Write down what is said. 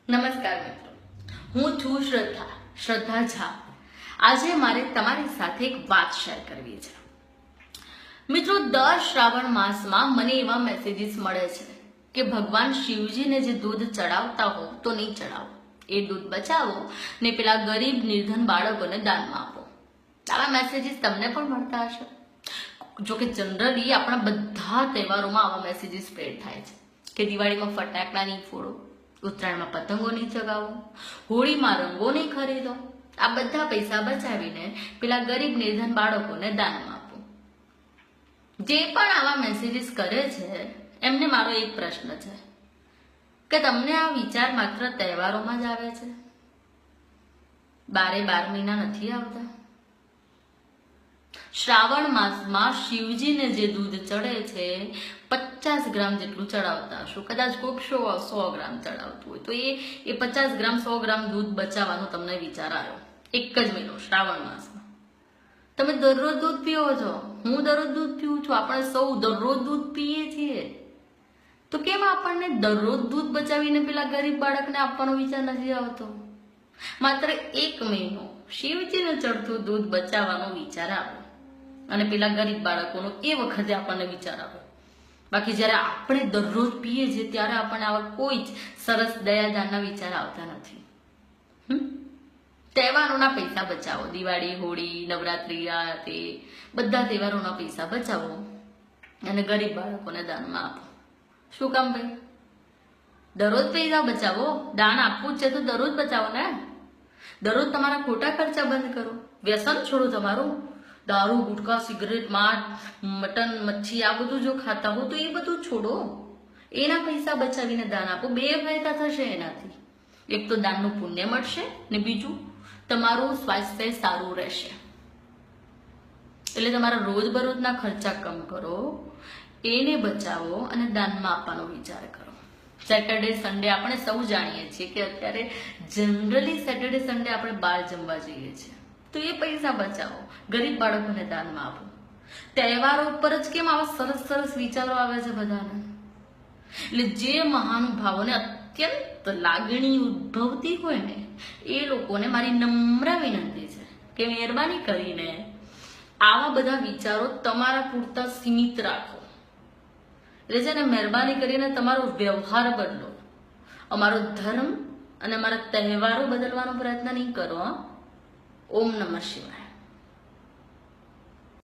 નમસ્કાર મિત્રો, હું છું શ્રદ્ધા ઝા। આજે મારે તમારી સાથે એક વાત શેર કરવી છે। મિત્રો, દર શ્રાવણ માસમાં મને એવા મેસેજીસ મળે છે કે ભગવાન શિવજીને જે દૂધ ચડાવતા હો તો નહીં ચડાવો, એ દૂધ બચાવો ને પેલા ગરીબ નિર્ધન બાળકોને દાનમાં આપો। આવા મેસેજીસ તમને પણ મળતા હશે। જોકે જનરલી આપણા બધા તહેવારોમાં આવા મેસેજીસ સ્પ્રેડ થાય છે કે દિવાળીમાં ફટાકડા નહીં ફોડો, ઉત્તરાયણમાં પતંગો નહીં ચગાવો, હોળીમાં રંગો નહીં ખરીદો। આ બધા પૈસા બચાવીને પેલા ગરીબ નિર્ધન બાળકોને દાનમાં આપો। જે પણ આવા મેસેજીસ કરે છે એમને મારો એક પ્રશ્ન છે કે તમને આ વિચાર માત્ર તહેવારોમાં જ આવે છે? 12 મહિના નથી આવતા? શ્રાવણ માસમાં શિવજીને જે દૂધ ચડે છે 50 ગ્રામ જેટલું ચડાવતા હશો, કદાચ કોઈક 100 ગ્રામ ચડાવતું હોય તો એ 50 ગ્રામ 100 ગ્રામ દૂધ બચાવવાનો તમને વિચાર આવ્યો એક જ મહિનો શ્રાવણ માસમાં। તમે દરરોજ દૂધ પીવો છો, હું દરરોજ દૂધ પીવું છું, આપણે સૌ દરરોજ દૂધ પીએ છીએ, તો કેમ આપણને દરરોજ દૂધ બચાવીને પેલા ગરીબ બાળકને આપવાનો વિચાર નથી આવતો? માત્ર એક મહિનો શિવજીને ચડતું દૂધ બચાવવાનો વિચાર આવ્યો અને પેલા ગરીબ બાળકોનો એ વખતે આપણને વિચાર આવ્યો। બાકી જ્યારે આપણે દરરોજ પીએ છીએ ત્યારે આપણને આવા કોઈ જ સરસ દયાદાનના વિચાર આવતા નથી। તહેવારોના પૈસા બચાવો, દિવાળી, હોળી, નવરાત્રી, આ તે બધા તહેવારોના પૈસા બચાવો અને ગરીબ બાળકોને દાનમાં આપો। શું કામ ભાઈ? દરરોજ પૈસા બચાવો, દાન આપવું જ છે તો દરરોજ બચાવો ને। દરરોજ તમારા ખોટા ખર્ચા બંધ કરો, વ્યસન છોડો તમારું, દારૂ, ગુટખા, સિગરેટ, માંસ, મટન, મચ્છી આ બધું જો ખાતા હો તો એ બધું છોડો, એના પૈસા બચાવીને દાન આપો। 2 ફાયદા થશે એનાથી। એક તો દાનનું પુણ્ય મળશે ને બીજું તમારું સ્વાસ્થ્ય સારું રહેશે। એટલે તમારા રોજબરોજના ખર્ચા કમ કરો, એને બચાવો અને દાનમાં આપવાનો વિચાર કરો। સેટરડે સન્ડે આપણે સૌ જાણીએ છીએ કે અત્યારે જનરલી સેટરડે સન્ડે આપણે બહાર જમવા જઈએ છીએ, તો એ પૈસા બચાવો, ગરીબ બાળકોને દાનમાં આપો। તહેવારો પર જ કેમ આવા સરસ સરસ વિચારો આવે છે બધાને? એટલે જે મહાનુભાવોને અત્યંત લાગણી ઉદ્ભવતી હોય ને એ લોકોને મારી નમ્ર વિનંતી છે કે મહેરબાની કરીને આવા બધા વિચારો તમારા પૂરતા સીમિત રાખો। એટલે છે ને, મહેરબાની કરીને તમારો વ્યવહાર બદલો, અમારો ધર્મ અને અમારા તહેવારો બદલવાનો પ્રયત્ન નહીં કરો। ઓમ નમઃ શિવાય।